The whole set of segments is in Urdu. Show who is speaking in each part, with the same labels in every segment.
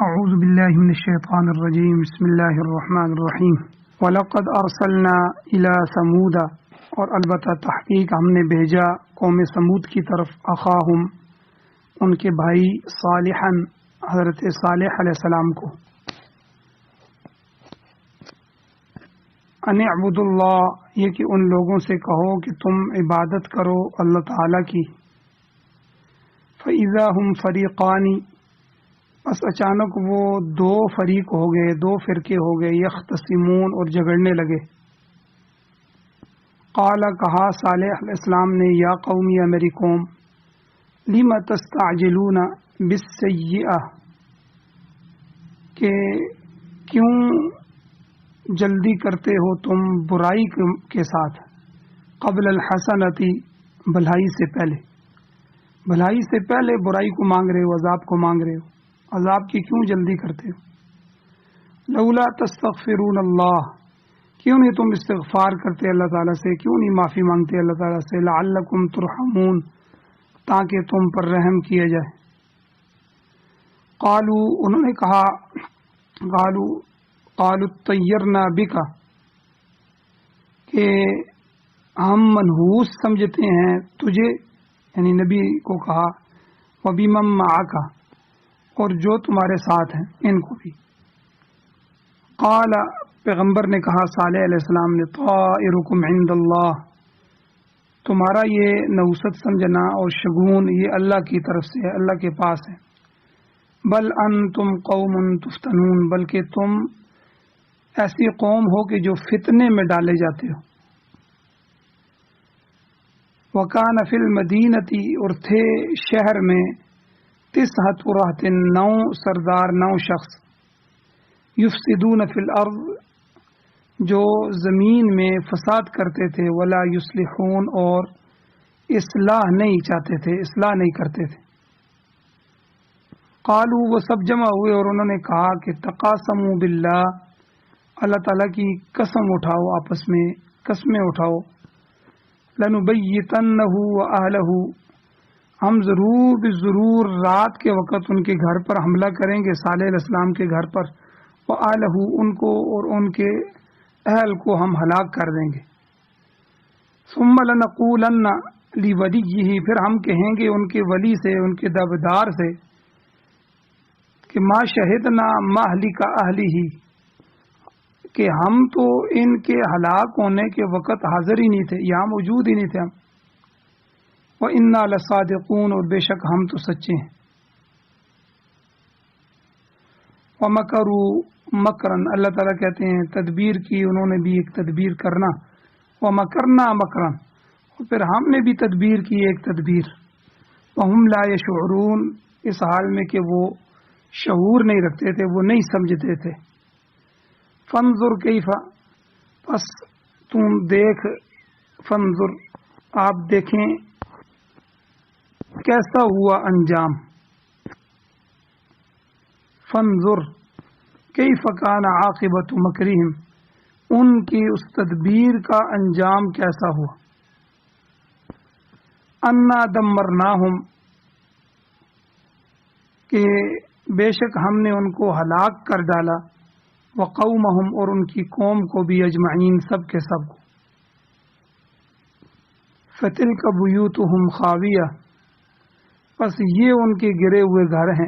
Speaker 1: اعوذ باللہ من الشیطان الرجیم بسم اللہ الرحمن الرحیم وَلَقَدْ أَرْسَلْنَا إِلَى ثَمُودَ اور البتہ تحقیق ہم نے بھیجا قوم سمود کی طرف اخاہم ان کے بھائی صالحا حضرت صالح علیہ السلام کو ان اعبدوا اللہ یہ کہ ان لوگوں سے کہو کہ تم عبادت کرو اللہ تعالی کی فَإِذَا هُمْ فَرِيقَانِ بس اچانک وہ دو فریق ہو گئے، دو فرقے ہو گئے، یختصمون اور جھگڑنے لگے۔ قال کہا صالح علیہ السلام نے یا قومی یا میری قوم لم تستعجلون بالسیئہ کہ کیوں جلدی کرتے ہو تم برائی کے ساتھ قبل الحسنتی بھلائی سے پہلے، بھلائی سے پہلے برائی کو مانگ رہے ہو، عذاب کو مانگ رہے ہو، عذاب کی کیوں جلدی کرتے ہو؟ لولا تستغفرون اللہ کیوں نہیں تم استغفار کرتے اللہ تعالیٰ سے، کیوں نہیں معافی مانگتے اللہ تعالیٰ سے، لعلکم ترحمون تاکہ تم پر رحم کیا جائے۔ قالو انہوں نے کہا قالوا طیرنا بکا کہ ہم منحوس سمجھتے ہیں تجھے، یعنی نبی کو کہا وبمن معک اور جو تمہارے ساتھ ہیں ان کو بھی۔ قال پیغمبر نے کہا صالح علیہ السلام نے طائرکم عند اللہ تمہارا یہ نحوست سمجھنا اور شگون یہ اللہ کی طرف سے ہے، اللہ کے پاس ہے۔ بل انتم قوم تفتنون بلکہ تم ایسی قوم ہو کہ جو فتنے میں ڈالے جاتے ہو۔ وکان فی المدینۃ اور تھے شہر میں 9 رہط 9 سردار 9 شخص یفسدون فی الارض جو زمین میں فساد کرتے تھے، ولا یصلحون اور اصلاح نہیں چاہتے تھے، اصلاح نہیں کرتے تھے۔ قالوا وہ سب جمع ہوئے اور انہوں نے کہا کہ تقاسموا باللہ اللہ تعالیٰ کی قسم اٹھاؤ، آپس میں قسمیں اٹھاؤ، لنبیتنہ واہلہ ہم ضرور رات کے وقت ان کے گھر پر حملہ کریں گے، صالح علیہ السلام کے گھر پر، وآلہ ان کو اور ان کے اہل کو ہم ہلاک کر دیں گے۔ ثم لنقولن لولیہ پھر ہم کہیں گے ان کے ولی سے، ان کے دعویدار سے کہ ما شہدنا مہلک اہلہ کہ ہم تو ان کے ہلاک ہونے کے وقت حاضر ہی نہیں تھے، یہاں موجود ہی نہیں تھے ہم۔ وَإِنَّا لَصَادِقُونَ اور بے شک ہم تو سچے ہیں۔ وَمَكَرُوا مَكْرًا اللہ تعالیٰ کہتے ہیں تدبیر کی انہوں نے بھی ایک تدبیر کرنا، وَمَكَرْنَا مَكْرًا اور پھر ہم نے بھی تدبیر کی ایک تدبیر، وَهُمْ لَا يَشْعُرُونَ اس حال میں کہ وہ شعور نہیں رکھتے تھے، وہ نہیں سمجھتے تھے۔ فَانظُرْ كَيْفَ پس تم دیکھ، فَانظُرْ آپ دیکھیں کیسا ہوا انجام، فَانظُرْ كَيْفَ كَانَ عَاقِبَةُ مَكْرِهِمْ ان کی اس تدبیر کا انجام کیسا ہوا۔ اَنَّا دَمَّرْنَاهُمْ کہ بے شک ہم نے ان کو ہلاک کر ڈالا، وقومہم اور ان کی قوم کو بھی، اجمعین سب کے سب کو۔ فَتِلْكَ بُيُوتُهُمْ خَاوِيَةٌ پس یہ ان کے گرے ہوئے گھر ہیں،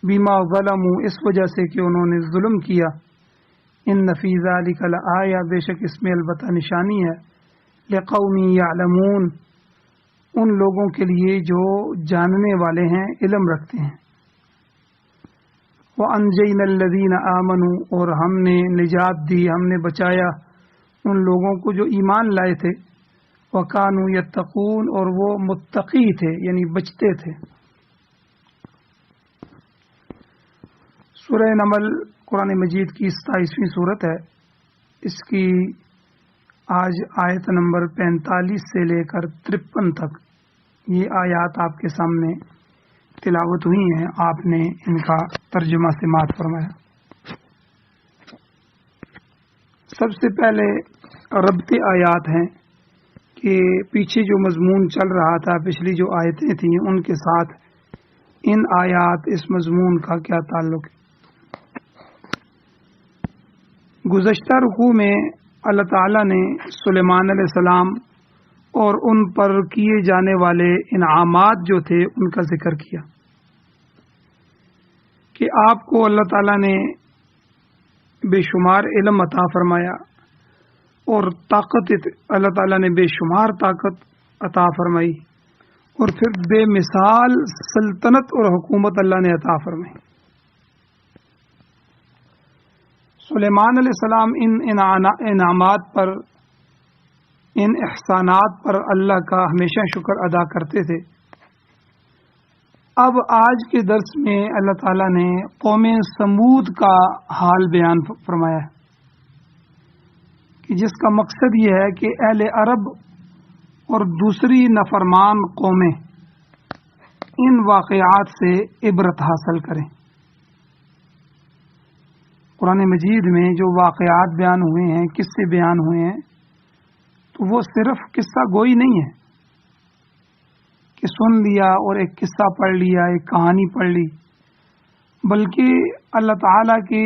Speaker 1: بما ظلموا اس وجہ سے کہ انہوں نے ظلم کیا، ان فی ذلک لآیہ بے شک اس میں البتہ نشانی ہے، لقوم یعلمون ان لوگوں کے لیے جو جاننے والے ہیں، علم رکھتے ہیں۔ وَأَنْجَيْنَا الَّذِينَ آمَنُوا اور ہم نے نجات دی، ہم نے بچایا ان لوگوں کو جو ایمان لائے تھے، وَكَانُوا يَتَّقُونَ اور وہ متقی تھے یعنی بچتے تھے۔ سورہ نمل قرآن مجید کی 27ویں صورت ہے، اس کی آج آیت نمبر 45 سے لے کر 53 تک یہ آیات آپ کے سامنے تلاوت ہوئی ہیں، آپ نے ان کا ترجمہ سماعت فرمایا۔ سب سے پہلے ربط آیات ہیں کہ پیچھے جو مضمون چل رہا تھا، پچھلی جو آیتیں تھیں ان کے ساتھ ان آیات اس مضمون کا کیا تعلق ہے؟ گزشتہ رکوع میں اللہ تعالیٰ نے سلیمان علیہ السلام اور ان پر کیے جانے والے انعامات جو تھے ان کا ذکر کیا کہ آپ کو اللہ تعالیٰ نے بے شمار علم عطا فرمایا اور طاقت اللہ تعالیٰ نے بے شمار طاقت عطا فرمائی اور پھر بے مثال سلطنت اور حکومت اللہ نے عطا فرمائی۔ سلیمان علیہ السلام ان انعامات پر، ان احسانات پر اللہ کا ہمیشہ شکر ادا کرتے تھے۔ اب آج کے درس میں اللہ تعالیٰ نے قوم سمود کا حال بیان فرمایا ہے کہ جس کا مقصد یہ ہے کہ اہل عرب اور دوسری نافرمان قومیں ان واقعات سے عبرت حاصل کریں۔ قرآن مجید میں جو واقعات بیان ہوئے ہیں، قصے بیان ہوئے ہیں، تو وہ صرف قصہ گوئی نہیں ہے کہ سن لیا اور ایک قصہ پڑھ لیا، ایک کہانی پڑھ لی، بلکہ اللہ تعالیٰ کے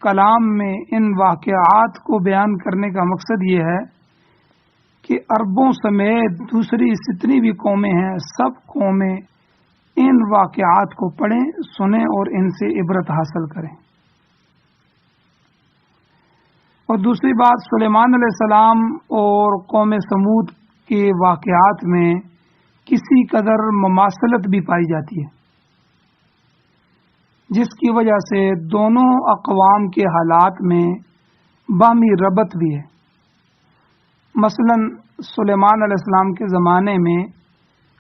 Speaker 1: کلام میں ان واقعات کو بیان کرنے کا مقصد یہ ہے کہ عربوں سمیت دوسری جتنی بھی قومیں ہیں، سب قومیں ان واقعات کو پڑھیں، سنیں اور ان سے عبرت حاصل کریں۔ اور دوسری بات، سلیمان علیہ السلام اور قوم سمود کے واقعات میں کسی قدر مماثلت بھی پائی جاتی ہے، جس کی وجہ سے دونوں اقوام کے حالات میں باہمی ربط بھی ہے۔ مثلا سلیمان علیہ السلام کے زمانے میں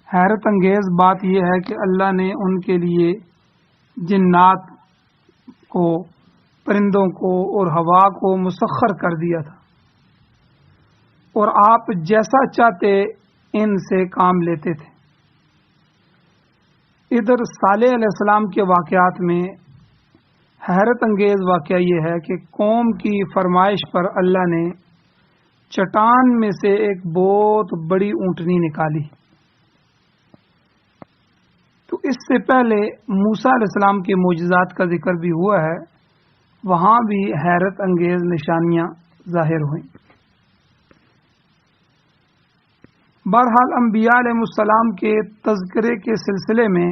Speaker 1: حیرت انگیز بات یہ ہے کہ اللہ نے ان کے لیے جنات کو، پرندوں کو اور ہوا کو مسخر کر دیا تھا، اور آپ جیسا چاہتے ان سے کام لیتے تھے۔ ادھر صالح علیہ السلام کے واقعات میں حیرت انگیز واقعہ یہ ہے کہ قوم کی فرمائش پر اللہ نے چٹان میں سے ایک بہت بڑی اونٹنی نکالی۔ تو اس سے پہلے موسیٰ علیہ السلام کے معجزات کا ذکر بھی ہوا ہے، وہاں بھی حیرت انگیز نشانیاں ظاہر ہوئیں۔ بہرحال انبیاء علیہ السلام کے تذکرے کے سلسلے میں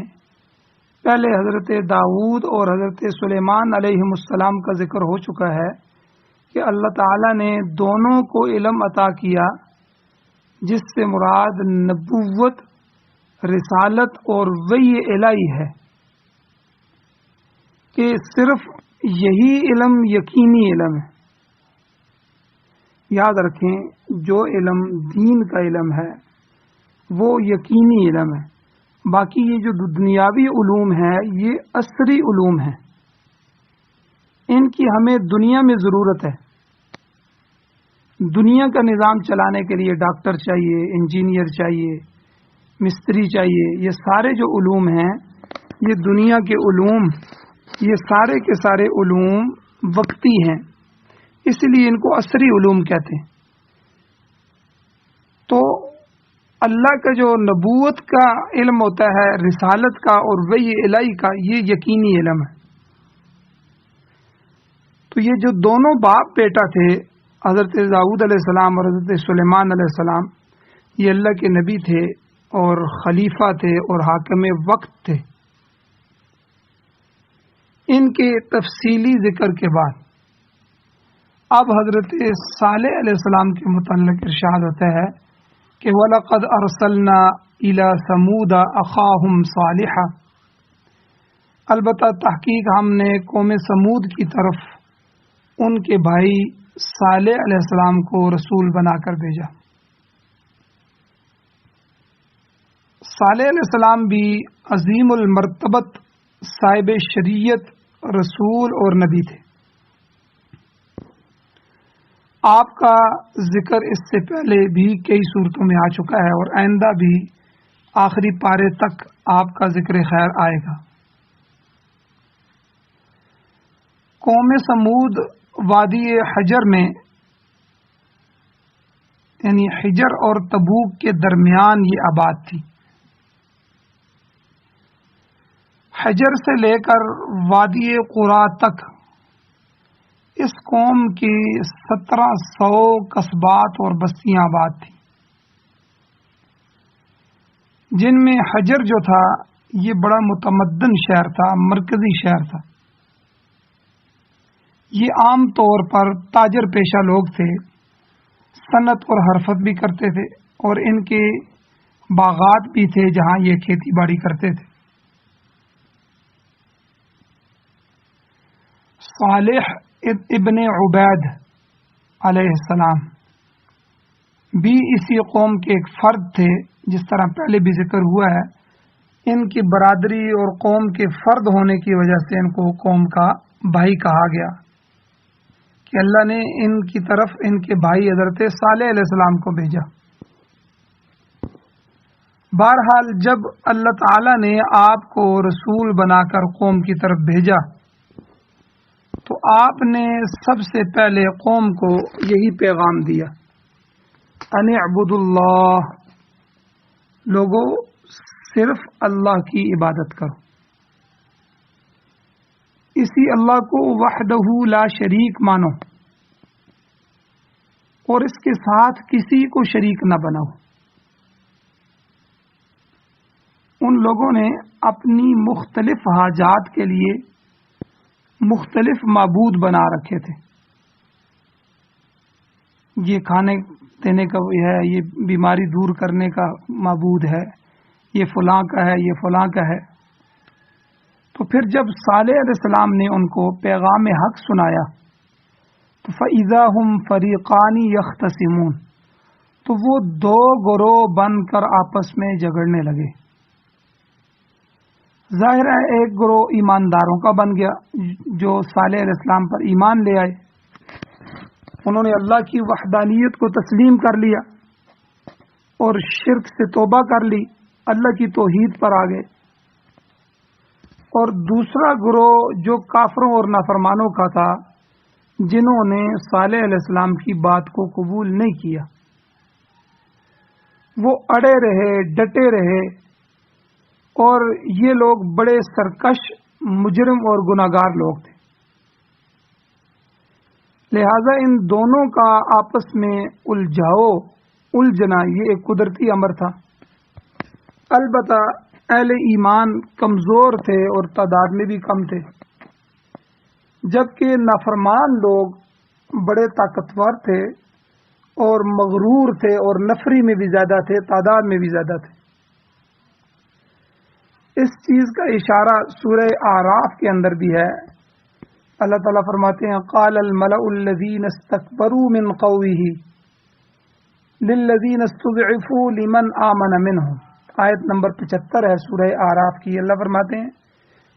Speaker 1: پہلے حضرت داؤد اور حضرت سلیمان علیہ السلام کا ذکر ہو چکا ہے کہ اللہ تعالیٰ نے دونوں کو علم عطا کیا، جس سے مراد نبوت، رسالت اور وحی الہی ہے، کہ صرف یہی علم یقینی علم ہے۔ یاد رکھیں، جو علم دین کا علم ہے وہ یقینی علم ہے، باقی یہ جو دنیاوی علوم ہے یہ عصری علوم ہے، ان کی ہمیں دنیا میں ضرورت ہے۔ دنیا کا نظام چلانے کے لیے ڈاکٹر چاہیے، انجینئر چاہیے، مستری چاہیے، یہ سارے جو علوم ہیں، یہ دنیا کے علوم، یہ سارے کے سارے علوم وقتی ہیں، اس لیے ان کو عصری علوم کہتے ہیں۔ تو اللہ کا جو نبوت کا علم ہوتا ہے، رسالت کا اور وحی الہی کا، یہ یقینی علم ہے۔ تو یہ جو دونوں باپ بیٹا تھے، حضرت داؤد علیہ السلام اور حضرت سلیمان علیہ السلام، یہ اللہ کے نبی تھے اور خلیفہ تھے اور حاکم وقت تھے۔ ان کے تفصیلی ذکر کے بعد اب حضرت صالح علیہ السلام کے متعلق ارشاد ہوتا ہے کہ وَلَقَدْ أَرْسَلْنَا إِلَى ثَمُودَ أَخَاهُمْ صَالِحًا، البتہ تحقیق ہم نے قوم سمود کی طرف ان کے بھائی صالح علیہ السلام کو رسول بنا کر بھیجا۔ صالح علیہ السلام بھی عظیم المرتبت صاحب شریعت، رسول اور نبی تھے۔ آپ کا ذکر اس سے پہلے بھی کئی صورتوں میں آ چکا ہے اور آئندہ بھی آخری پارے تک آپ کا ذکر خیر آئے گا۔ قوم سمود وادی حجر میں، یعنی حجر اور تبوک کے درمیان یہ آباد تھی۔ حجر سے لے کر وادی قرا تک اس قوم کی 1700 قصبات اور بستیاں آباد تھیں، جن میں حجر جو تھا یہ بڑا متمدن شہر تھا، مرکزی شہر تھا۔ یہ عام طور پر تاجر پیشہ لوگ تھے، صنعت اور حرفت بھی کرتے تھے، اور ان کے باغات بھی تھے جہاں یہ کھیتی باڑی کرتے تھے۔ صالح ابن عبید علیہ السلام بھی اسی قوم کے ایک فرد تھے، جس طرح پہلے بھی ذکر ہوا ہے۔ ان کی برادری اور قوم کے فرد ہونے کی وجہ سے ان کو قوم کا بھائی کہا گیا، کہ اللہ نے ان کی طرف ان کے بھائی حضرت صالح علیہ السلام کو بھیجا۔ بہرحال جب اللہ تعالی نے آپ کو رسول بنا کر قوم کی طرف بھیجا تو آپ نے سب سے پہلے قوم کو یہی پیغام دیا، ان اعبدوا اللہ، لوگوں صرف اللہ کی عبادت کرو، اسی اللہ کو وحدہ لا شریک مانو، اور اس کے ساتھ کسی کو شریک نہ بناؤ۔ ان لوگوں نے اپنی مختلف حاجات کے لیے مختلف معبود بنا رکھے تھے، یہ کھانے دینے کا ہے، یہ بیماری دور کرنے کا معبود ہے، یہ فلاں کا ہے، یہ فلاں کا ہے۔ تو پھر جب صالح علیہ السلام نے ان کو پیغام حق سنایا تو فَإِذَا هُمْ فَرِيقَانِ يَخْتَصِمُونَ، تو وہ دو گروہ بن کر آپس میں جھگڑنے لگے۔ ظاہر ہے ایک گروہ ایمانداروں کا بن گیا جو صالح علیہ السلام پر ایمان لے آئے، انہوں نے اللہ کی وحدانیت کو تسلیم کر لیا اور شرک سے توبہ کر لی، اللہ کی توحید پر آ گئے۔ اور دوسرا گروہ جو کافروں اور نافرمانوں کا تھا، جنہوں نے صالح علیہ السلام کی بات کو قبول نہیں کیا، وہ اڑے رہے، ڈٹے رہے، اور یہ لوگ بڑے سرکش، مجرم اور گناہگار لوگ تھے۔ لہذا ان دونوں کا آپس میں الجھنا یہ ایک قدرتی امر تھا۔ البتہ اہل ایمان کمزور تھے اور تعداد میں بھی کم تھے، جبکہ نافرمان لوگ بڑے طاقتور تھے اور مغرور تھے، اور نفری میں بھی زیادہ تھے، تعداد میں بھی زیادہ تھے۔ اس چیز کا اشارہ سورہ اعراف کے اندر بھی ہے۔ اللہ تعالیٰ فرماتے ہیں قال الملأ الذین استکبروا من قومہ للذین استضعفوا لمن آمن منہم، آیت نمبر 75 ہے سورہ اعراف کی۔ اللہ فرماتے ہیں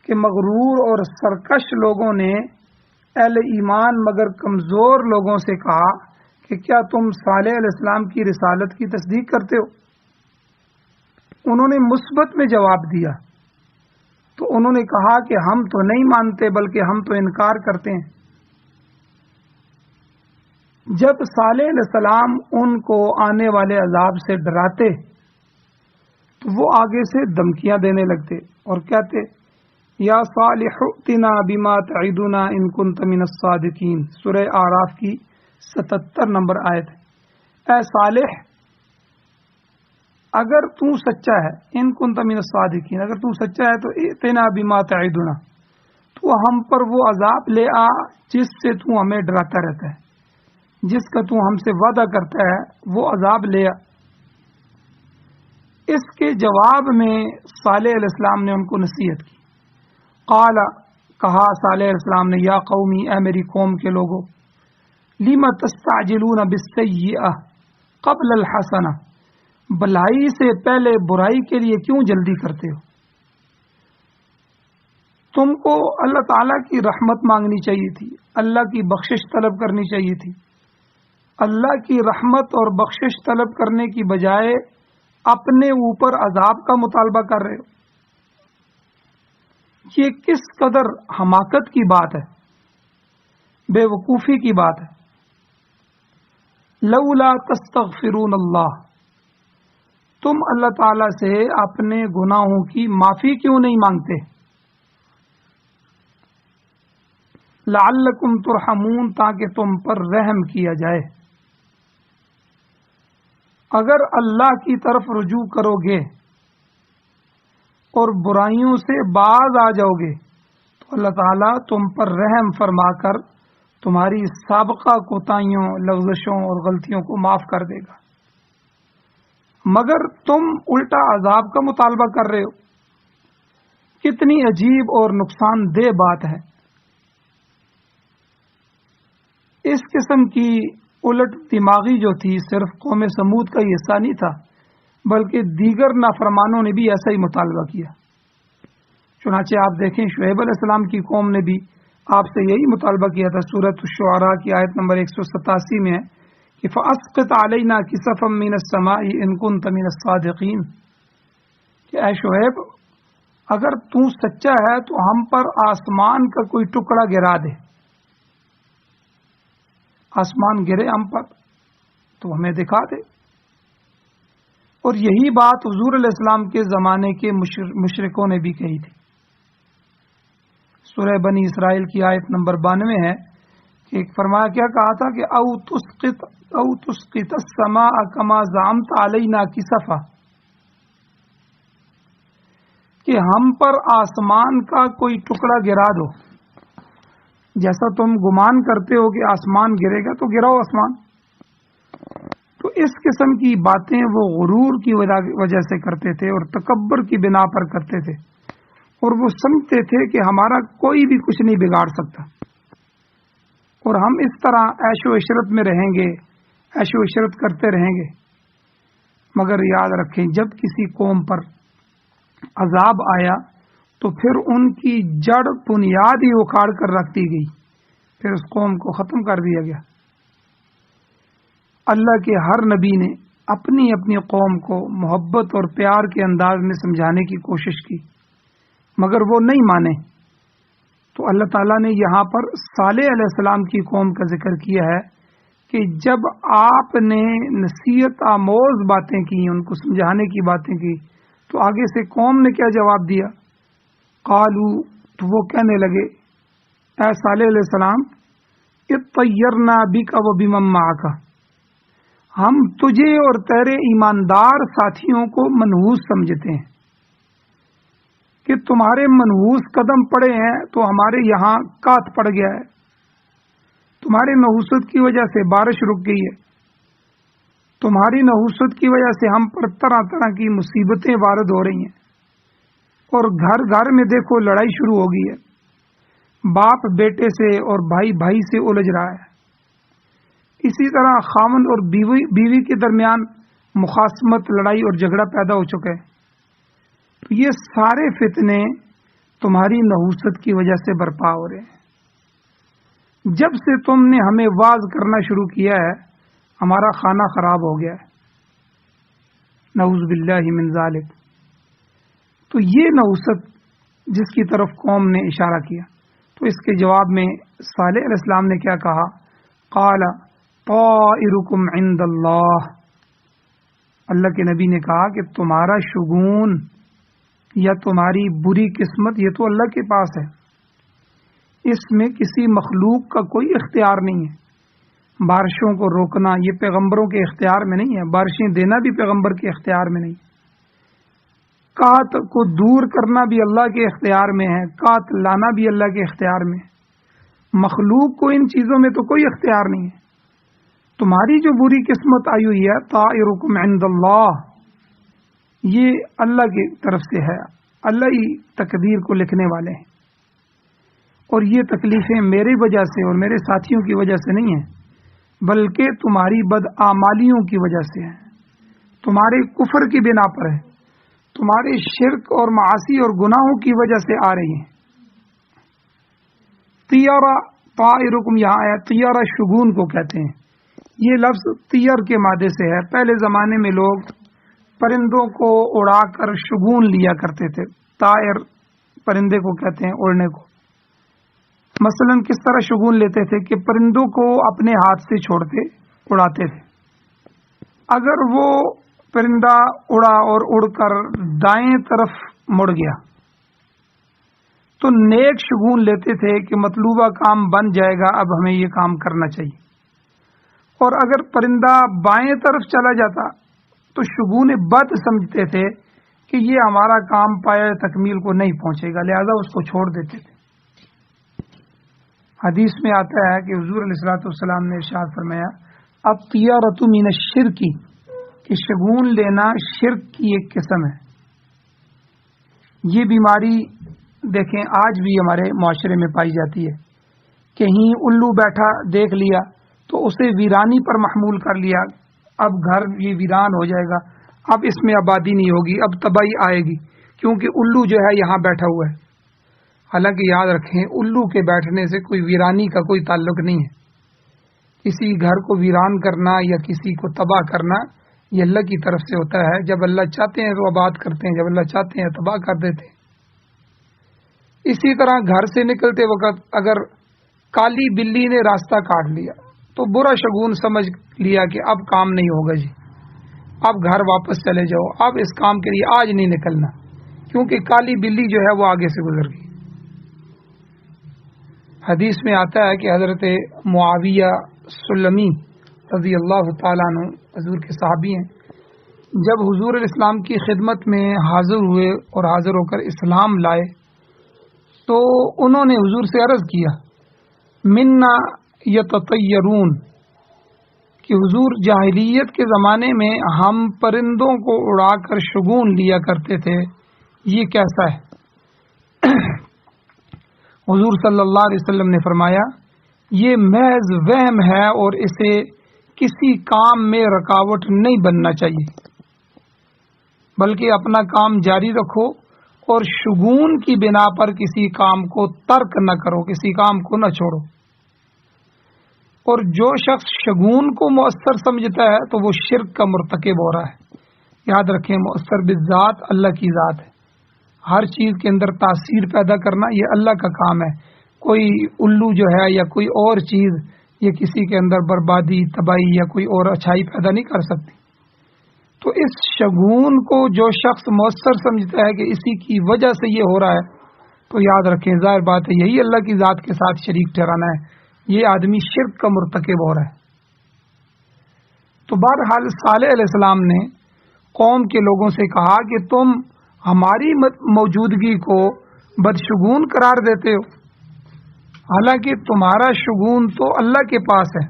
Speaker 1: کہ مغرور اور سرکش لوگوں نے اہل ایمان مگر کمزور لوگوں سے کہا کہ کیا تم صالح علیہ السلام کی رسالت کی تصدیق کرتے ہو؟ انہوں نے مثبت میں جواب دیا، تو انہوں نے کہا کہ ہم تو نہیں مانتے بلکہ ہم تو انکار کرتے ہیں۔ جب صالح علیہ السلام ان کو آنے والے عذاب سے ڈراتے تو وہ آگے سے دھمکیاں دینے لگتے اور کہتے یا صالح ائتنا بما تعدنا ان کنت من الصادقین، سورہ اعراف کی 77 نمبر آیت۔ اے صالح، اگر تو سچا ہے، ان کنت من الصادقین، اگر تو سچا ہے تو ائتنا بما تعدنا، تو ہم پر وہ عذاب لے آ جس سے تو ہمیں ڈراتا رہتا ہے، جس کا تو ہم سے وعدہ کرتا ہے وہ عذاب لے آ۔ اس کے جواب میں صالح علیہ السلام نے ان کو نصیحت کی۔ قال، کہا صالح علیہ السلام نے، یا قومی، اے میری قوم کے لوگوں، لم تستعجلون بالسیئہ قبل الحسنہ، بھلائی سے پہلے برائی کے لیے کیوں جلدی کرتے ہو؟ تم کو اللہ تعالیٰ کی رحمت مانگنی چاہیے تھی، اللہ کی بخشش طلب کرنی چاہیے تھی۔ اللہ کی رحمت اور بخشش طلب کرنے کی بجائے اپنے اوپر عذاب کا مطالبہ کر رہے ہو۔ یہ کس قدر حماقت کی بات ہے، بے وقوفی کی بات ہے۔ لولا تستغفرون اللہ، تم اللہ تعالی سے اپنے گناہوں کی معافی کیوں نہیں مانگتے؟ لعلکم ترحمون تاکہ تم پر رحم کیا جائے. اگر اللہ کی طرف رجوع کرو گے اور برائیوں سے باز آ جاؤ گے تو اللہ تعالیٰ تم پر رحم فرما کر تمہاری سابقہ کوتاہیوں، لغزشوں اور غلطیوں کو معاف کر دے گا. مگر تم الٹا عذاب کا مطالبہ کر رہے ہو. کتنی عجیب اور نقصان دہ بات ہے. اس قسم کی الٹ دماغی جو تھی صرف قوم سمود کا یہ حصہ نہیں تھا، بلکہ دیگر نافرمانوں نے بھی ایسا ہی مطالبہ کیا. چنانچہ آپ دیکھیں شعیب علیہ السلام کی قوم نے بھی آپ سے یہی مطالبہ کیا تھا. سورۃ الشعراء کی آیت نمبر 187 میں ہے کہ فَأَسْقِطْ عَلَيْنَا كِسَفًا مِّنَ السَّمَاءِ إِن كُنتَ مِنَ الصَّادِقِينَ، کہ اے شعیب اگر تو سچا ہے تو ہم پر آسمان کا کوئی ٹکڑا گرا دے. آسمان گرے ہم پر تو ہمیں دکھا دے. اور یہی بات حضور علیہ السلام کے زمانے کے مشرکوں نے بھی کہی تھی. سورہ بنی اسرائیل کی آیت نمبر 92 ہے کہ فرمایا، کیا کہا تھا کہ او تسقط السماء كما زعمت علینا کسفا، کہ ہم پر آسمان کا کوئی ٹکڑا گرا دو. جیسا تم گمان کرتے ہو کہ آسمان گرے گا تو گراؤ آسمان. تو اس قسم کی باتیں وہ غرور کی وجہ سے کرتے تھے اور تکبر کی بنا پر کرتے تھے، اور وہ سمجھتے تھے کہ ہمارا کوئی بھی کچھ نہیں بگاڑ سکتا اور ہم اس طرح عیش و عشرت میں رہیں گے، عیش و عشرت کرتے رہیں گے. مگر یاد رکھیں جب کسی قوم پر عذاب آیا تو پھر ان کی جڑ بنیاد ہی اکھاڑ کر رکھ دی گئی، پھر اس قوم کو ختم کر دیا گیا. اللہ کے ہر نبی نے اپنی اپنی قوم کو محبت اور پیار کے انداز میں سمجھانے کی کوشش کی، مگر وہ نہیں مانے. تو اللہ تعالیٰ نے یہاں پر صالح علیہ السلام کی قوم کا ذکر کیا ہے کہ جب آپ نے نصیحت آموز باتیں کی، ان کو سمجھانے کی باتیں کی، تو آگے سے قوم نے کیا جواب دیا؟ قالو، تو وہ کہنے لگے اے صالح علیہ السلام، اطیرنا بک و بمن معک، ہم تجھے اور تیرے ایماندار ساتھیوں کو منحوس سمجھتے ہیں کہ تمہارے منحوس قدم پڑے ہیں تو ہمارے یہاں کات پڑ گیا ہے، تمہاری نحوست کی وجہ سے بارش رک گئی ہے، تمہاری نحوست کی وجہ سے ہم پر طرح طرح کی مصیبتیں وارد ہو رہی ہیں، اور گھر گھر میں دیکھو لڑائی شروع ہو گئی ہے، باپ بیٹے سے اور بھائی بھائی سے الجھ رہا ہے. اسی طرح خاوند اور بیوی کے درمیان مخاصمت، لڑائی اور جھگڑا پیدا ہو چکا ہے. تو یہ سارے فتنے تمہاری نحوست کی وجہ سے برپا ہو رہے ہیں. جب سے تم نے ہمیں واعظ کرنا شروع کیا ہے ہمارا کھانا خراب ہو گیا ہے، نعوذ باللہ من ذالک. تو یہ نحوست جس کی طرف قوم نے اشارہ کیا، تو اس کے جواب میں صالح علیہ السلام نے کیا کہا؟ قال طائرکم عند اللہ، اللہ کے نبی نے کہا کہ تمہارا شگون یا تمہاری بری قسمت یہ تو اللہ کے پاس ہے، اس میں کسی مخلوق کا کوئی اختیار نہیں ہے. بارشوں کو روکنا یہ پیغمبروں کے اختیار میں نہیں ہے، بارشیں دینا بھی پیغمبر کے اختیار میں نہیں. کات کو دور کرنا بھی اللہ کے اختیار میں ہے، کات لانا بھی اللہ کے اختیار میں ہے. مخلوق کو ان چیزوں میں تو کوئی اختیار نہیں ہے. تمہاری جو بری قسمت آئی ہوئی ہے طائرکم عند اللہ، یہ اللہ کی طرف سے ہے، اللہ ہی تقدیر کو لکھنے والے ہیں، اور یہ تکلیفیں میری وجہ سے اور میرے ساتھیوں کی وجہ سے نہیں ہیں، بلکہ تمہاری بدعمالیوں کی وجہ سے ہیں، تمہارے کفر کی بنا پر ہے، تمہارے شرک اور معاصی اور گناہوں کی وجہ سے آ رہی ہیں. طیارہ طائرکم یہاں آیا، طیارہ شگون کو کہتے ہیں. یہ لفظ طیر کے مادے سے ہے. پہلے زمانے میں لوگ پرندوں کو اڑا کر شگون لیا کرتے تھے. طائر پرندے کو کہتے ہیں، اڑنے کو. مثلا کس طرح شگون لیتے تھے کہ پرندوں کو اپنے ہاتھ سے چھوڑتے اڑاتے تھے. اگر وہ پرندہ اڑا اور اڑ کر دائیں طرف مڑ گیا تو نیک شگون لیتے تھے کہ مطلوبہ کام بن جائے گا، اب ہمیں یہ کام کرنا چاہیے. اور اگر پرندہ بائیں طرف چلا جاتا تو شگون بد سمجھتے تھے کہ یہ ہمارا کام پایہ تکمیل کو نہیں پہنچے گا، لہذا اس کو چھوڑ دیتے تھے. حدیث میں آتا ہے کہ حضور علیہ الصلوۃ والسلام نے ارشاد فرمایا الطیرۃ من الشرک، کہ شگون لینا شرک کی ایک قسم ہے. یہ بیماری دیکھیں آج بھی ہمارے معاشرے میں پائی جاتی ہے. کہیں الو بیٹھا دیکھ لیا تو اسے ویرانی پر محمول کر لیا، اب گھر یہ ویران ہو جائے گا، اب اس میں آبادی نہیں ہوگی، اب تباہی آئے گی کیونکہ الو جو ہے یہاں بیٹھا ہوا ہے. حالانکہ یاد رکھیں الو کے بیٹھنے سے کوئی ویرانی کا کوئی تعلق نہیں ہے. کسی گھر کو ویران کرنا یا کسی کو تباہ کرنا یہ اللہ کی طرف سے ہوتا ہے. جب اللہ چاہتے ہیں تو آباد کرتے ہیں، جب اللہ چاہتے ہیں تباہ کر دیتے ہیں. اسی طرح گھر سے نکلتے وقت اگر کالی بلی نے راستہ کاٹ لیا تو برا شگون سمجھ لیا کہ اب کام نہیں ہوگا جی، اب گھر واپس چلے جاؤ، اب اس کام کے لیے آج نہیں نکلنا کیونکہ کالی بلی جو ہے وہ آگے سے گزر گئی. حدیث میں آتا ہے کہ حضرت معاویہ سلمی رضی اللہ تعالیٰ عنہ حضور کے صحابی ہیں، جب حضور علیہ السلام کی خدمت میں حاضر ہوئے اور حاضر ہو کر اسلام لائے تو انہوں نے حضور سے عرض کیا منا یتطیرون، کہ حضور جاہلیت کے زمانے میں ہم پرندوں کو اڑا کر شگون لیا کرتے تھے، یہ کیسا ہے؟ حضور صلی اللہ علیہ وسلم نے فرمایا یہ محض وہم ہے اور اسے کسی کام میں رکاوٹ نہیں بننا چاہیے، بلکہ اپنا کام جاری رکھو اور شگون کی بنا پر کسی کام کو ترک نہ کرو، کسی کام کو نہ چھوڑو. اور جو شخص شگون کو مؤثر سمجھتا ہے تو وہ شرک کا مرتکب ہو رہا ہے. یاد رکھیں مؤثر بالذات اللہ کی ذات ہے. ہر چیز کے اندر تاثیر پیدا کرنا یہ اللہ کا کام ہے. کوئی الو جو ہے یا کوئی اور چیز یہ کسی کے اندر بربادی، تباہی یا کوئی اور اچھائی پیدا نہیں کر سکتی. تو اس شگون کو جو شخص مؤثر سمجھتا ہے کہ اسی کی وجہ سے یہ ہو رہا ہے تو یاد رکھیں ظاہر بات ہے یہی اللہ کی ذات کے ساتھ شریک ٹھہرانا ہے، یہ آدمی شرک کا مرتکب ہو رہا ہے. تو بہرحال صالح علیہ السلام نے قوم کے لوگوں سے کہا کہ تم ہماری موجودگی کو بدشگون قرار دیتے ہو، حالانکہ تمہارا شگون تو اللہ کے پاس ہے.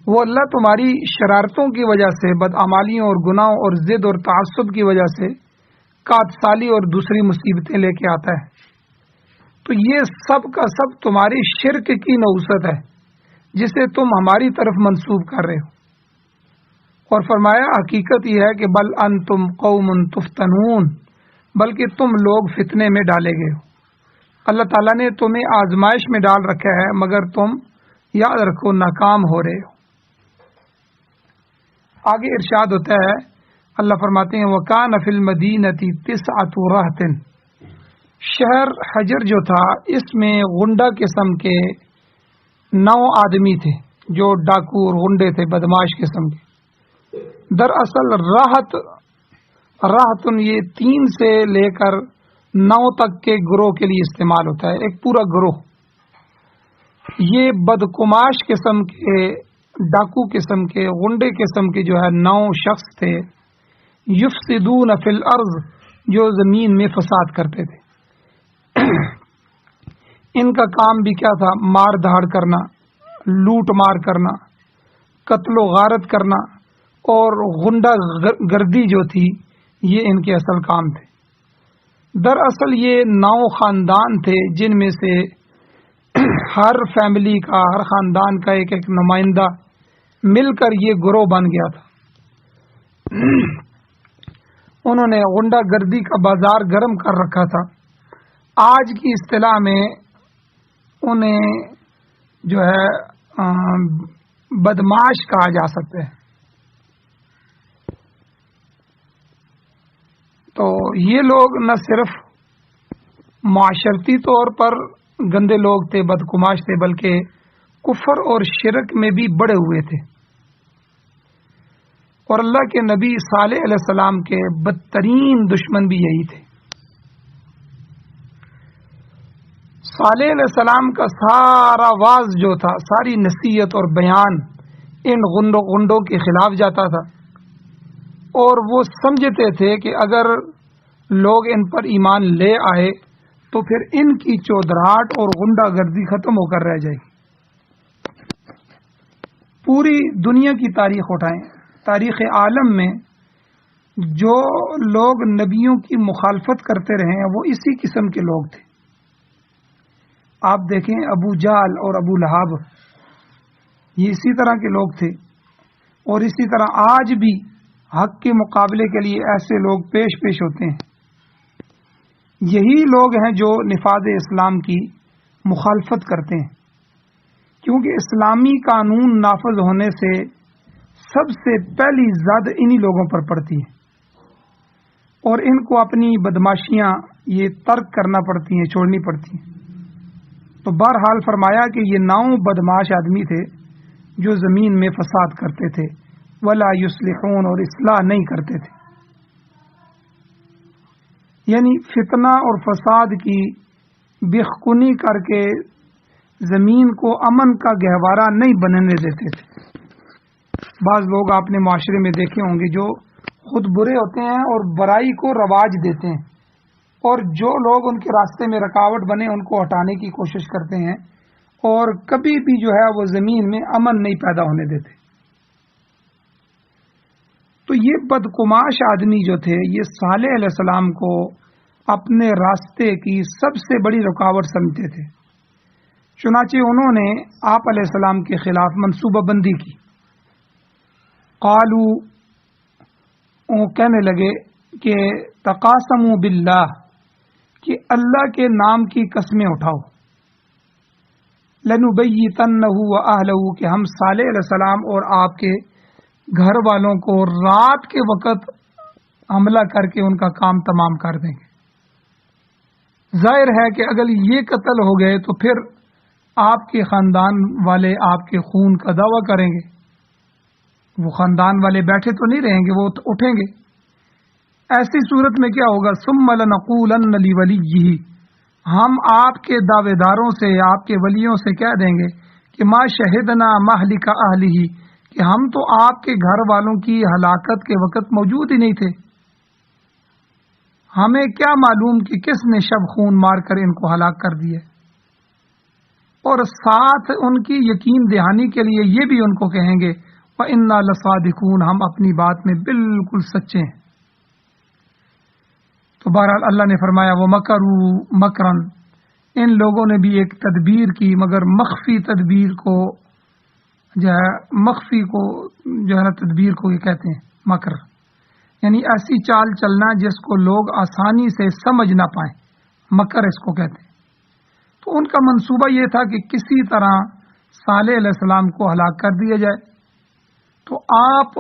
Speaker 1: وہ اللہ تمہاری شرارتوں کی وجہ سے، بدعمالیوں اور گناہوں اور ضد اور تعصب کی وجہ سے کات سالی اور دوسری مصیبتیں لے کے آتا ہے. تو یہ سب کا سب تمہاری شرک کی نوست ہے جسے تم ہماری طرف منسوب کر رہے ہو. اور فرمایا حقیقت یہ ہے کہ بل انتم قوم تفتنون، بلکہ تم لوگ فتنے میں ڈالے گئے ہو. اللہ تعالیٰ نے تمہیں آزمائش میں ڈال رکھا ہے مگر تم یاد رکھو ناکام ہو رہے ہو. آگے ارشاد ہوتا ہے، اللہ فرماتے ہیں وَكَانَ فِي الْمَدِينَةِ تِسْعَةُ رَهْطٍ، شہر حجر جو تھا اس میں غنڈہ قسم کے 9 آدمی تھے جو ڈاکو اور غنڈے تھے، بدماش قسم کے. دراصل راحتن یہ 3 سے لے کر 9 تک کے گروہ کے لیے استعمال ہوتا ہے، ایک پورا گروہ. یہ بدکماش قسم کے، ڈاکو قسم کے، غنڈے قسم کے جو ہے 9 شخص تھے. یفسدون فی الارض، جو زمین میں فساد کرتے تھے. ان کا کام بھی کیا تھا؟ مار دھاڑ کرنا، لوٹ مار کرنا، قتل و غارت کرنا اور غنڈہ گردی جو تھی یہ ان کے اصل کام تھے. دراصل یہ 9 خاندان تھے جن میں سے ہر فیملی کا، ہر خاندان کا ایک ایک نمائندہ مل کر یہ گروہ بن گیا تھا. انہوں نے غنڈہ گردی کا بازار گرم کر رکھا تھا. آج کی اصطلاح میں انہیں جو ہے بدماش کہا جا سکتا ہے. تو یہ لوگ نہ صرف معاشرتی طور پر گندے لوگ تھے، بدکماش تھے، بلکہ کفر اور شرک میں بھی بڑے ہوئے تھے. اور اللہ کے نبی صالح علیہ السلام کے بدترین دشمن بھی یہی تھے. صالح علیہ السلام کا سارا واز جو تھا، ساری نصیحت اور بیان ان غنڈوں کے خلاف جاتا تھا، اور وہ سمجھتے تھے کہ اگر لوگ ان پر ایمان لے آئے تو پھر ان کی چودراہٹ اور غنڈہ گردی ختم ہو کر رہ جائے گی۔ پوری دنیا کی تاریخ اٹھائیں، تاریخ عالم میں جو لوگ نبیوں کی مخالفت کرتے رہے ہیں وہ اسی قسم کے لوگ تھے۔ آپ دیکھیں ابو جہل اور ابو لہب، یہ اسی طرح کے لوگ تھے، اور اسی طرح آج بھی حق کے مقابلے کے لیے ایسے لوگ پیش ہوتے ہیں۔ یہی لوگ ہیں جو نفاذ اسلام کی مخالفت کرتے ہیں، کیونکہ اسلامی قانون نافذ ہونے سے سب سے پہلی زد انہی لوگوں پر پڑتی ہے، اور ان کو اپنی بدماشیاں یہ ترک کرنا پڑتی ہیں، چھوڑنی پڑتی ہیں۔ تو بہرحال فرمایا کہ یہ 9 بدماش آدمی تھے جو زمین میں فساد کرتے تھے، ولا یصلحون، اور اصلاح نہیں کرتے تھے، یعنی فتنہ اور فساد کی بخکنی کر کے زمین کو امن کا گہوارہ نہیں بننے دیتے تھے۔ بعض لوگ آپ نے معاشرے میں دیکھے ہوں گے جو خود برے ہوتے ہیں اور برائی کو رواج دیتے ہیں، اور جو لوگ ان کے راستے میں رکاوٹ بنے ان کو ہٹانے کی کوشش کرتے ہیں، اور کبھی بھی جو ہے وہ زمین میں امن نہیں پیدا ہونے دیتے۔ تو یہ بدقماش آدمی جو تھے یہ صالح علیہ السلام کو اپنے راستے کی سب سے بڑی رکاوٹ سمجھتے تھے، چنانچہ انہوں نے آپ علیہ السلام کے خلاف منصوبہ بندی کی۔ قالو، وہ کہنے لگے کہ تقاسموا باللہ، کہ اللہ کے نام کی قسمیں اٹھاؤ، لنبیتنہ واہلہ، کہ ہم صالح علیہ السلام اور آپ کے گھر والوں کو رات کے وقت حملہ کر کے ان کا کام تمام کر دیں گے۔ ظاہر ہے کہ اگر یہ قتل ہو گئے تو پھر آپ کے خاندان والے آپ کے خون کا دعویٰ کریں گے، وہ خاندان والے بیٹھے تو نہیں رہیں گے، وہ تو اٹھیں گے۔ ایسی صورت میں کیا ہوگا؟ ثم لنقولن لولیہ، ہم آپ کے دعوے داروں سے، آپ کے ولیوں سے کہہ دیں گے کہ ما شہدنا مہلک اہلہ، کہ ہم تو آپ کے گھر والوں کی ہلاکت کے وقت موجود ہی نہیں تھے، ہمیں کیا معلوم کہ کس نے شب خون مار کر ان کو ہلاک کر دیا۔ اور ساتھ ان کی یقین دہانی کے لیے یہ بھی ان کو کہیں گے وَإِنَّا لَصَادِقُونَ، ہم اپنی بات میں بالکل سچے ہیں۔ تو بہرحال اللہ نے فرمایا وَمَكَرُوا مَكْرًا، ان لوگوں نے بھی ایک تدبیر کی، مگر مخفی تدبیر کو جو ہے، مخفی کو جو ہے نا تدبیر کو یہ کہتے ہیں مکر، یعنی ایسی چال چلنا جس کو لوگ آسانی سے سمجھ نہ پائیں، مکر اس کو کہتے ہیں۔ تو ان کا منصوبہ یہ تھا کہ کسی طرح صالح علیہ السلام کو ہلاک کر دیا جائے۔ تو آپ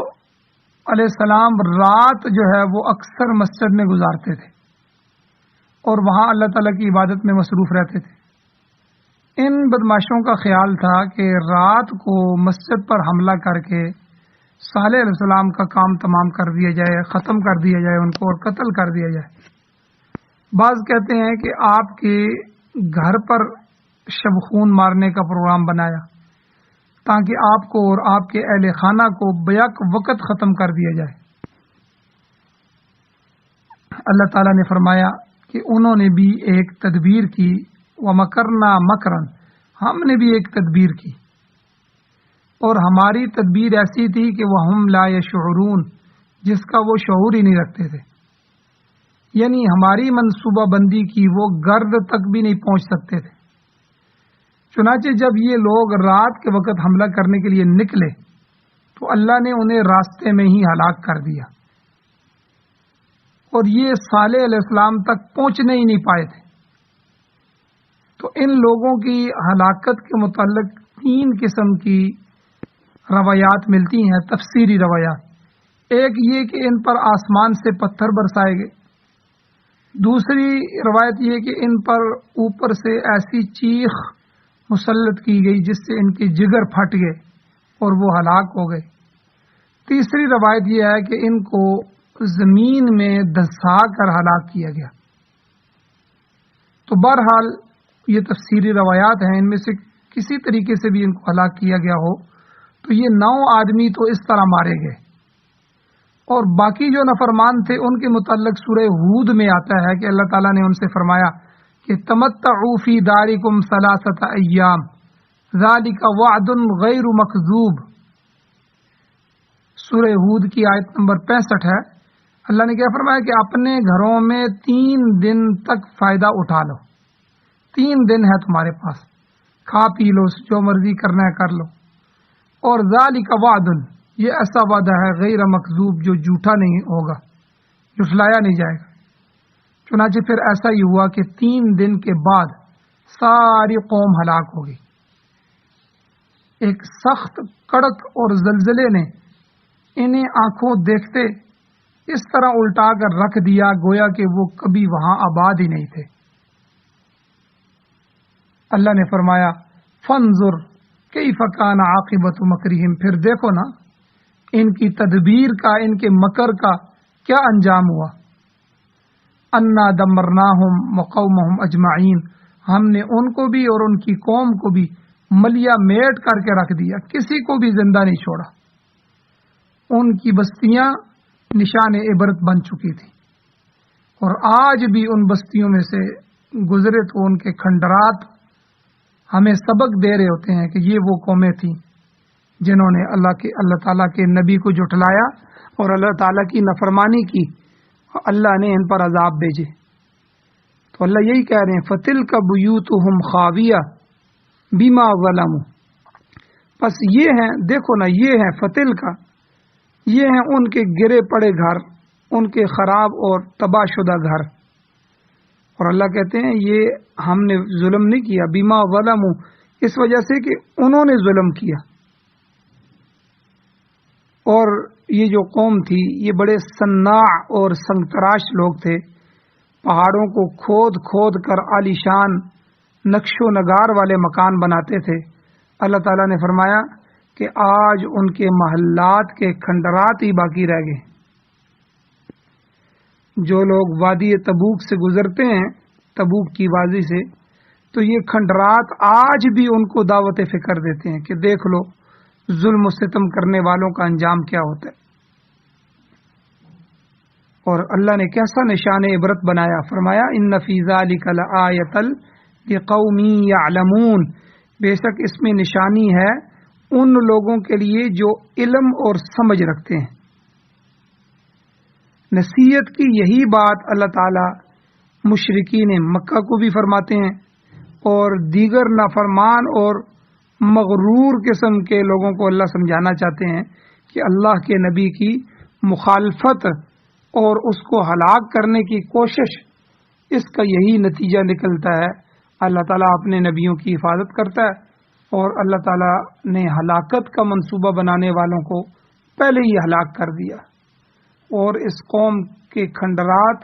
Speaker 1: علیہ السلام رات جو ہے وہ اکثر مسجد میں گزارتے تھے اور وہاں اللہ تعالیٰ کی عبادت میں مصروف رہتے تھے۔ ان بدماشوں کا خیال تھا کہ رات کو مسجد پر حملہ کر کے صالح علیہ السلام کا کام تمام کر دیا جائے، ختم کر دیا جائے ان کو، اور قتل کر دیا جائے۔ بعض کہتے ہیں کہ آپ کے گھر پر شب خون مارنے کا پروگرام بنایا تاکہ آپ کو اور آپ کے اہل خانہ کو بیک وقت ختم کر دیا جائے۔ اللہ تعالیٰ نے فرمایا کہ انہوں نے بھی ایک تدبیر کی، وَمَكَرْنَا مَكْرًا، ہم نے بھی ایک تدبیر کی، اور ہماری تدبیر ایسی تھی کہ وَهُمْ لَا يَشْعُرُونَ، جس کا وہ شعور ہی نہیں رکھتے تھے، یعنی ہماری منصوبہ بندی کی وہ گرد تک بھی نہیں پہنچ سکتے تھے۔ چنانچہ جب یہ لوگ رات کے وقت حملہ کرنے کے لیے نکلے تو اللہ نے انہیں راستے میں ہی ہلاک کر دیا، اور یہ صالح علیہ السلام تک پہنچنے ہی نہیں پائے تھے۔ تو ان لوگوں کی ہلاکت کے متعلق 3 قسم کی روایات ملتی ہیں، تفسیری روایات۔ ایک یہ کہ ان پر آسمان سے پتھر برسائے گئے، دوسری روایت یہ کہ ان پر اوپر سے ایسی چیخ مسلط کی گئی جس سے ان کے جگر پھٹ گئے اور وہ ہلاک ہو گئے، تیسری روایت یہ ہے کہ ان کو زمین میں دھسا کر ہلاک کیا گیا۔ تو بہرحال یہ تفسیری روایات ہیں، ان میں سے کسی طریقے سے بھی ان کو ہلاک کیا گیا ہو تو یہ 9 آدمی تو اس طرح مارے گئے، اور باقی جو نافرمان تھے ان کے متعلق سورہ ہود میں آتا ہے کہ اللہ تعالیٰ نے ان سے فرمایا کہ تمتعوا فی دارکم 3 ایام ذالک وعد غیر مکذوب۔ سورہ ہود کی آیت نمبر 65 ہے۔ اللہ نے کیا فرمایا کہ اپنے گھروں میں 3 دن تک فائدہ اٹھا لو، 3 دن ہے تمہارے پاس، کھا پی لو، جو مرضی کرنا ہے کر لو۔ اور ذالک وعد، یہ ایسا وعدہ ہے غیر مکذوب جو جھوٹا نہیں ہوگا، جھٹلایا نہیں جائے گا۔ چنانچہ پھر ایسا ہی ہوا کہ 3 دن کے بعد ساری قوم ہلاک ہو گئی۔ ایک سخت کڑک اور زلزلے نے انہیں آنکھوں دیکھتے اس طرح الٹا کر رکھ دیا گویا کہ وہ کبھی وہاں آباد ہی نہیں تھے۔ اللہ نے فرمایا فانظر کیف کان عاقبۃ مکرہم، پھر دیکھو نا ان کی تدبیر کا، ان کے مکر کا کیا انجام ہوا۔ انا دمرناہم وقومہم اجمعین، ہم نے ان کو بھی اور ان کی قوم کو بھی ملیا میٹ کر کے رکھ دیا، کسی کو بھی زندہ نہیں چھوڑا۔ ان کی بستیاں نشان عبرت بن چکی تھی، اور آج بھی ان بستیوں میں سے گزرے تو ان کے کھنڈرات ہمیں سبق دے رہے ہوتے ہیں کہ یہ وہ قومیں تھیں جنہوں نے اللہ تعالیٰ کے نبی کو جھٹلایا اور اللہ تعالیٰ کی نافرمانی کی، اللہ نے ان پر عذاب بھیجے۔ تو اللہ یہی کہہ رہے ہیں فَتِلْكَ بُيُوتُهُمْ خَاوِيَةٌ بِمَا ظَلَمُوا، پس یہ ہیں، دیکھو نا، یہ ہیں فتل کا، یہ ہیں ان کے گرے پڑے گھر، ان کے خراب اور تباہ شدہ گھر۔ اور اللہ کہتے ہیں یہ ہم نے ظلم نہیں کیا، بِمَا ظَلَمُوا، اس وجہ سے کہ انہوں نے ظلم کیا۔ اور یہ جو قوم تھی یہ بڑے صناع اور سنگ تراش لوگ تھے، پہاڑوں کو کھود کھود کر عالیشان نقش و نگار والے مکان بناتے تھے۔ اللہ تعالیٰ نے فرمایا کہ آج ان کے محلات کے کھنڈرات ہی باقی رہ گئے۔ جو لوگ وادی تبوک سے گزرتے ہیں، تبوک کی وادی سے، تو یہ کھنڈرات آج بھی ان کو دعوت فکر دیتے ہیں کہ دیکھ لو ظلم و ستم کرنے والوں کا انجام کیا ہوتا ہے۔ اور اللہ نے کیسا نشان عبرت بنایا، فرمایا ان فی ذلک لآیۃ لقوم یعلمون، بے شک اس میں نشانی ہے ان لوگوں کے لیے جو علم اور سمجھ رکھتے ہیں۔ نصیحت کی یہی بات اللہ تعالی مشرکین مکہ کو بھی فرماتے ہیں، اور دیگر نافرمان اور مغرور قسم کے لوگوں کو اللہ سمجھانا چاہتے ہیں کہ اللہ کے نبی کی مخالفت اور اس کو ہلاک کرنے کی کوشش، اس کا یہی نتیجہ نکلتا ہے۔ اللہ تعالیٰ اپنے نبیوں کی حفاظت کرتا ہے، اور اللہ تعالیٰ نے ہلاکت کا منصوبہ بنانے والوں کو پہلے ہی ہلاک کر دیا، اور اس قوم کے کھنڈرات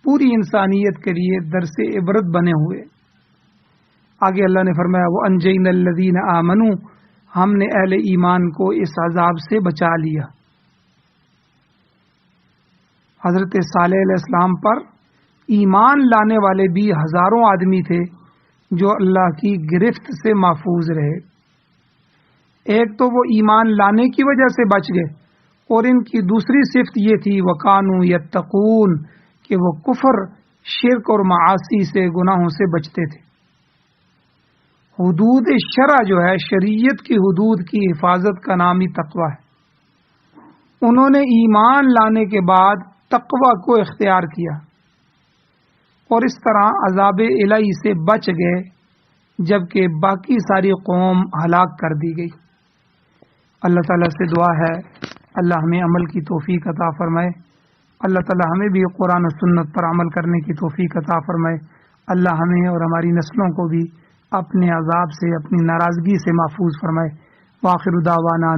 Speaker 1: پوری انسانیت کے لیے درس عبرت بنے ہوئے۔ آگے اللہ نے فرمایا وَأَنْجَيْنَا الَّذِينَ آمَنُوا، ہم نے اہل ایمان کو اس عذاب سے بچا لیا۔ حضرت صالح علیہ السلام پر ایمان لانے والے بھی ہزاروں آدمی تھے جو اللہ کی گرفت سے محفوظ رہے۔ ایک تو وہ ایمان لانے کی وجہ سے بچ گئے، اور ان کی دوسری صفت یہ تھی وَكَانُوا يَتَّقُونَ، کہ وہ کفر، شرک اور معاصی سے، گناہوں سے بچتے تھے۔ حدود شرع جو ہے، شریعت کی حدود کی حفاظت کا نام ہی تقوی ہے۔ انہوں نے ایمان لانے کے بعد تقوی کو اختیار کیا، اور اس طرح عذاب الہی سے بچ گئے، جبکہ باقی ساری قوم ہلاک کر دی گئی۔ اللہ تعالیٰ سے دعا ہے اللہ ہمیں عمل کی توفیق عطا فرمائے، اللہ تعالیٰ ہمیں بھی قرآن و سنت پر عمل کرنے کی توفیق عطا فرمائے، اللہ ہمیں اور ہماری نسلوں کو بھی اپنے عذاب سے، اپنی ناراضگی سے محفوظ فرمائے۔ وآخر دعوانا